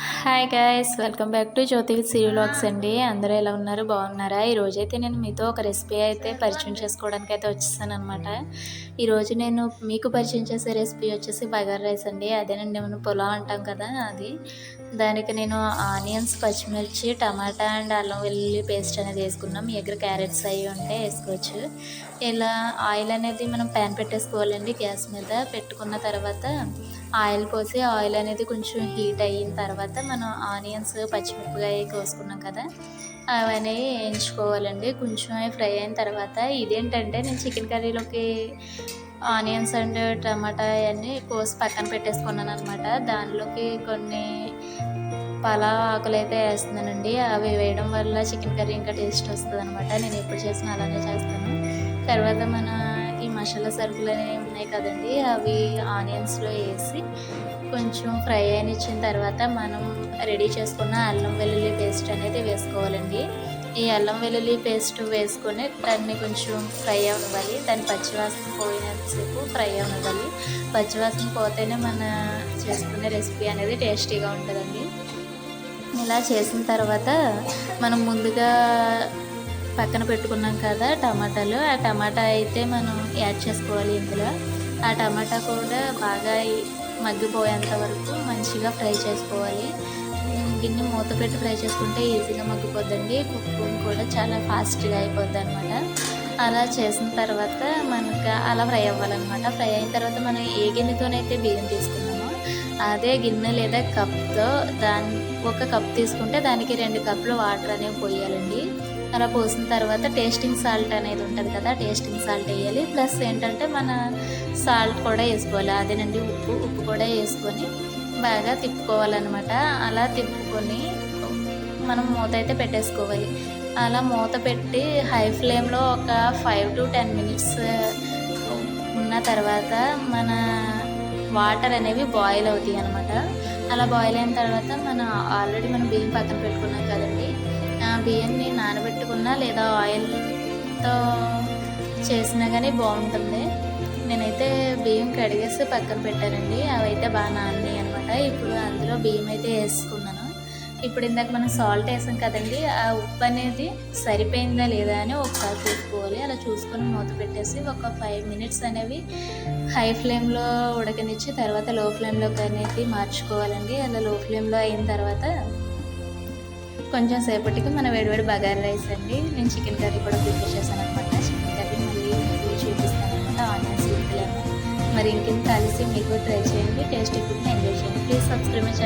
Hi guys, welcome back to Jyothi with Siri vlogs అండి. అందరూ ఎలా ఉన్నారు, బాగున్నారా? ఈరోజైతే నేను మీతో ఒక రెసిపీ అయితే పరిచయం చేసుకోవడానికి అయితే వచ్చేసాను అనమాట. ఈరోజు నేను మీకు పరిచయం చేసే రెసిపీ వచ్చేసి బగారా రైస్ అండి. అదేనండి మనం పులావ్ అంటాం కదా, అది. దానికి నేను ఆనియన్స్, పచ్చిమిర్చి, టమాటా అండ్ అల్లం వెల్లుల్లి పేస్ట్ అనేది వేసుకున్నాం. మీ దగ్గర క్యారెట్స్ అవి ఉంటే వేసుకోవచ్చు. ఇలా ఆయిల్ అనేది మనం ప్యాన్ పెట్టేసుకోవాలండి. గ్యాస్ మీద పెట్టుకున్న తర్వాత ఆయిల్ పోసి ఆయిల్ అనేది కొంచెం హీట్ అయిన తర్వాత మనం ఆనియన్స్, పచ్చిమిరపకాయ కోసుకున్నాం కదా, అవన్నీ వేయించుకోవాలండి. కొంచెం ఫ్రై అయిన తర్వాత ఇదేంటంటే నేను చికెన్ కర్రీలోకి ఆనియన్స్ అండ్ టమాటా అవన్నీ కోసి పక్కన పెట్టేసుకున్నాను అనమాట. దానిలోకి కొన్ని పలావ్ ఆకులు అయితే వేస్తున్నానండి. అవి వేయడం వల్ల చికెన్ కర్రీ ఇంకా టేస్ట్ వస్తుంది అనమాట. నేను ఎప్పుడు చేసినా అలానే చేస్తాను. తర్వాత మన ఈ మసాలా సరుకులు అనేవి ఉన్నాయి కదండి, అవి ఆనియన్స్లో వేసి కొంచెం ఫ్రై అయినిచ్చిన తర్వాత మనం రెడీ చేసుకున్న అల్లం వెల్లుల్లి పేస్ట్ అనేది వేసుకోవాలండి. ఈ అల్లం వెల్లుల్లి పేస్ట్ వేసుకొని దాన్ని కొంచెం ఫ్రై అవ్వాలి. దాని పచ్చివాసన పోయినంతసేపు ఫ్రై అవ్వాలి. పచ్చివాసన పోతేనే మన చేసుకునే రెసిపీ అనేది టేస్టీగా ఉంటుందండి. ఇలా చేసిన తర్వాత మనం ముందుగా పక్కన పెట్టుకున్నాం కదా టమాటాలు, ఆ టమాటా అయితే మనం యాడ్ చేసుకోవాలి ఇందులో. ఆ టమాటా కూడా బాగా మగ్గిపోయేంత వరకు మంచిగా ఫ్రై చేసుకోవాలి. గిన్నె మూత పెట్టి ఫ్రై చేసుకుంటే ఈజీగా మగ్గిపోద్దండి. కుకింగ్ కూడా చాలా ఫాస్ట్గా అయిపోద్ది అనమాట. అలా చేసిన తర్వాత మనకు అలా ఫ్రై అవ్వాలన్నమాట. ఫ్రై అయిన తర్వాత మనం ఏ గిన్నెతోనైతే బియ్యం తీసుకున్నామో అదే గిన్నె లేదా కప్తో ఒక కప్ తీసుకుంటే దానికి 2 కప్పులు వాటర్ అనేవి పోయాలండి. అలా పోసిన తర్వాత టేస్టింగ్ సాల్ట్ అనేది ఉంటుంది కదా, టేస్టింగ్ సాల్ట్ వేయాలి. ప్లస్ ఏంటంటే మన సాల్ట్ కూడా వేసుకోవాలి. అదేనండి ఉప్పు కూడా వేసుకొని బాగా తిప్పుకోవాలన్నమాట. అలా తిప్పుకొని మనం మూత అయితే పెట్టేసుకోవాలి. అలా మూత పెట్టి హై ఫ్లేమ్లో ఒక 5 to 10 మినిట్స్ ఉన్న తర్వాత మన వాటర్ అనేవి బాయిల్ అవుతాయి అనమాట. అలా బాయిల్ అయిన తర్వాత ఆల్రెడీ మనం బియ్యం పక్కన పెట్టుకున్నాం కదండి, ఆ బియ్యాన్ని నానబెట్టుకున్నా లేదా ఆయిల్తో చేసినా కానీ బాగుంటుంది. నేనైతే బియ్యం కడిగేసి పక్కన పెట్టానండి. అవైతే బాగా నానినాయి అనమాట. ఇప్పుడు అందులో బియ్యం అయితే వేసుకున్నాను. ఇప్పుడు ఇందాక మనం సాల్ట్ వేసాం కదండి, ఆ ఉప్పు అనేది సరిపోయిందా లేదా అని ఒకసారి చూసుకోవాలి. అలా చూసుకొని మూత పెట్టేసి ఒక 5 మినిట్స్ అనేవి హై ఫ్లేమ్లో ఉడకనిచ్చి తర్వాత లో ఫ్లేమ్లోకి అనేది మార్చుకోవాలండి. అలా లో ఫ్లేమ్లో అయిన తర్వాత కొంచెం సేపటికి మన వేడివేడి బగారా రైస్ అండి. నేను చికెన్ కర్రీ కూడా ప్రిపేర్ చేశాను అనమాట. చికెన్ కర్రీ మళ్ళీ మీకు చూపిస్తాను అనమాట. ఆనియన్స్ ఇంట్లో మరి ఇంకేం కలిసి మీకు ట్రై చేయండి. టేస్టీ ఫుడ్ని ఎంజాయ్ చేయండి. Please subscribe my channel.